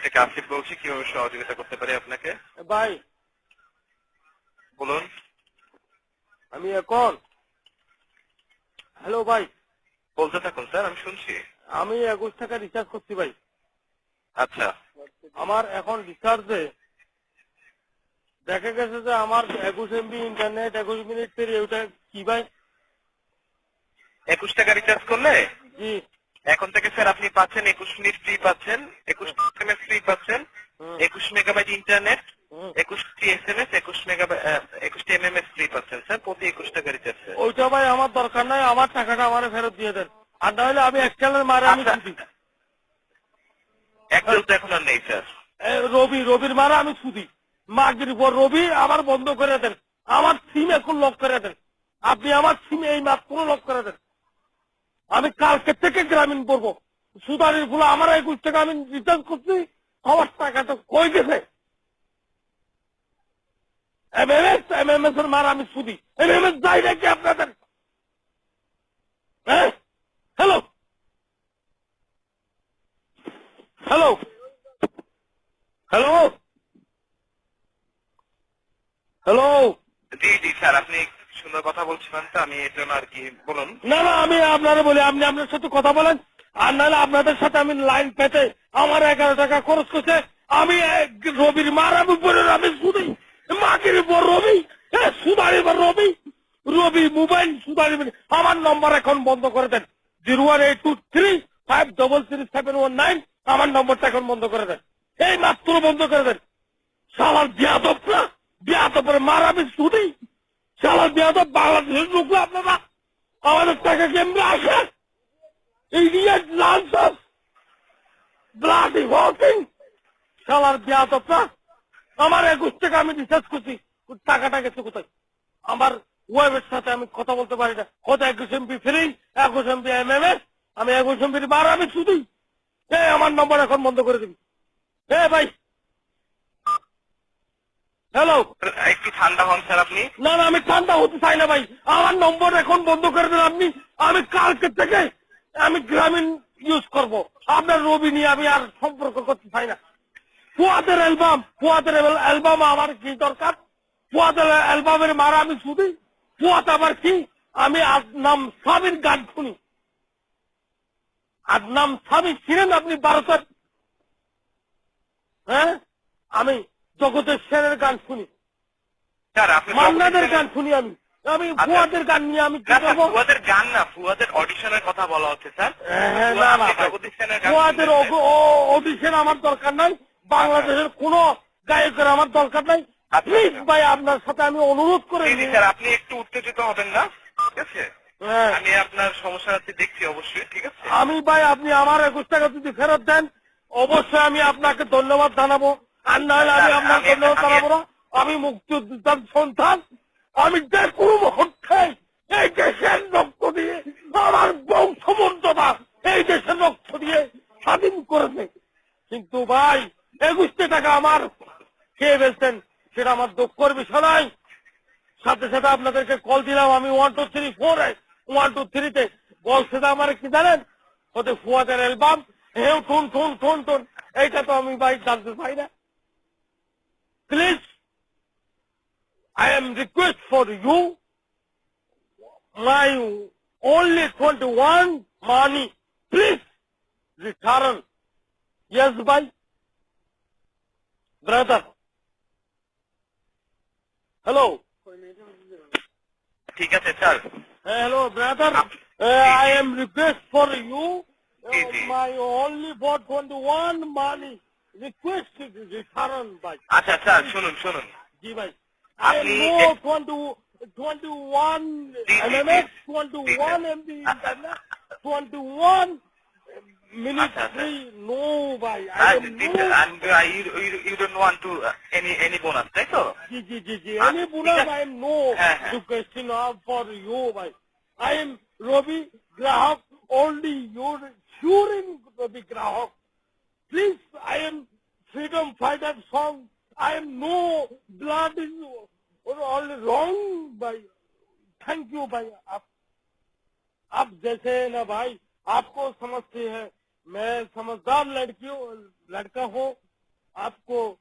থেকে আসিফ বলছি, কিভাবে সহযোগিতা করতে পারি আপনাকে? ভাই বলুন। আমি এখন হ্যালো ভাই বলতে থাকুন স্যার, আমি শুনছি। আমি 21 টাকা রিচার্জ করছি ভাই। আচ্ছা, আমার এখন রিচার্জে দেখা গেছে যে আমার 21 এমবি ইন্টারনেট 21 মিনিট পেরে ওটা কি ভাই? 21 টাকা রিচার্জ করলে জি এখন থেকে স্যার আপনি পাচ্ছেন 21 মিনিট ফ্রি পাচ্ছেন, 21 এসএমএস ফ্রি পাচ্ছেন, 21 মেগাবাইট ইন্টারনেট, 21টি এসএমএস, 21টি এমএমএস ফ্রি পাচ্ছেন স্যার, প্রতি 21 টাকা রিচার্জ। ওইটা ভাই আমার দরকার নাই, আমার টাকাটা আমার ফেরত দিয়ে দেন। আর না হলে আমি একচেলের মারে আমি ছুটি। একদম তো এখন আর নেই স্যার। রবির মারে আমি ছুটি। মাগরির পর রবি আবার বন্ধ করে দেন। আমার সিম এখন লক করে দেন। আপনি আমার সিম এই মাত্র লক করে দেন। আমি কালকে থেকে গ্রামীণ করবো। সুদারির ফুলে আমার 21 টাকা আমি রিচার্জ করছি, আমার টাকাটা কই গেছে? এমএমএস এর মার আমি সুদি। এমএমএস যাই নাকি আপনাদের? হ্যাঁ হ্যালো হ্যালো হ্যালো হ্যালো। জি জি স্যার, আপনি সুন্দর কথা বলছিলেন তো, আমি এর জন্য আর কি। বলুন। না না আমি আপনারা বলি, আপনি আপনার সাথে কথা বলেন। আর নাহলে আপনাদের সাথে আমি লাইন পেতে আমার 11 টাকা খরচ করছে। আমি রবির মার আমি বলে আমি সুদি। মাগির পর রবি, সুদারির পর রবি, রবি মোবাইল সুদারি। আমার নম্বর এখন বন্ধ করে দেন। 01823533719 আমার নম্বরটা এখন বন্ধ করে দেন। এই মাত্র বন্ধ করে দেন। শালার বিয়াদবরা, বিয়াদবের মার আমি সুদি। শালার বিয়াদব বাংলাদেশের লোক আপনারা আমাদের টাকা কেমনে আসে? ইডিয়েট লান্সার ব্লাডি ওয়াকিং শালার বিয়াদবরা। আমার 21 টাকা আমি রিচার্জ করছি, টাকাটা গেছে কোথায়? আমার ওয়েবের সাথে আমি কথা বলতে পারি না। কত 21 এমবি ফ্রি, 21 এমবি এমএমএস, আমি 21 এমবির বার আমি শুধুই। আমার নম্বর এখন বন্ধ করে দিবি। ভাই হ্যালো। একটু ঠান্ডা হন স্যার আপনি। না না আমি ঠান্ডা হতে চাই না ভাই, আমার নম্বর এখন বন্ধ করে দেন আপনি। আমি কালকে থেকে আমি গ্রামীণ ইউজ করব। আপনার রবি নিয়ে আমি আর সম্পর্ক করতে চাই না। ফুয়াদের অ্যালবাম আমার কি দরকার? ফুয়াদের অ্যালবামের মারা আমি শুধু। ফুয়াদ আমার কি? আমি আদনাম স্বামীর গান শুনি। আদনাম স্বামী ছিলেন আপনি ভারতের? হ্যাঁ, আমি জগতের সেনের গান শুনি, স্যার আপনি মান্নাদের গান শুনি। আমি ফুয়াদের গান নিয়ে আমি কি করবো? ফুয়াদের গান না, ফুয়াদের অডিশনের কথা বলা হচ্ছে স্যার। ফুয়াদের অডিশন আমার দরকার নাই। বাংলাদেশের কোন গায়কের আমার দরকার নাই। প্লিজ ভাই আপনার সাথে আমি অনুরোধ করে স্যার, আপনি একটু উত্তেজিত হবেন না, ঠিক আছে? আমি আপনার সমস্যাটি দেখছি অবশ্যই, ঠিক আছে? আমি ভাই আপনি আমার 21 টাকা যদি ফেরত দেন অবশ্যই আমি আপনাকে ধন্যবাদ জানাবো। আর নাহলে আমি আপনার ধন্যবাদ জানাবো না। আমি মুক্তিযোদ্ধার সন্তান। আমি যে কোনো মুহূর্তে এই দেশের রক্ত দিয়ে আমার বংশমর্যাদা এই দেশের রক্ত দিয়ে স্বাধীন করেছে। কিন্তু ভাই 21 টাকা আমার খেয়ে ফেলছেন, সেটা আমার দুঃখের বিষয় নয়। সাথে সাথে আপনাদেরকে কল দিলাম আমি 1 2 3 4 1 2 3 তে বলছে আমার কি জানেন? ওদের ফুয়াদের অ্যালবাম হেউ টুন টুন টুন টুন, এইটা তো আমি ভাই জানতে চাই না। Please I am request for you my only 21 money please return. Yes bhai brother. Hello. ঠিক আছে sir. Hello brother. I am request for you my only for 21 money request return bhai. আচ্ছা স্যার, শুনুন শুনুন। জি ভাই, I am no 21 MMS, 21 MB internet, 21 minutes free. No bhai, I am no. You don't want to any bonus, তাই তো? জি any bonus I am no requesting for you bhai. I am Robi Grahak, only your sure Robi Grahak. Please, I am freedom fighter song. I am no blood is all wrong भाई. Thank you भाई. आप जैसे ना भाई, आपको समझते हैं, मैं समझदार लड़का हूँ, आपको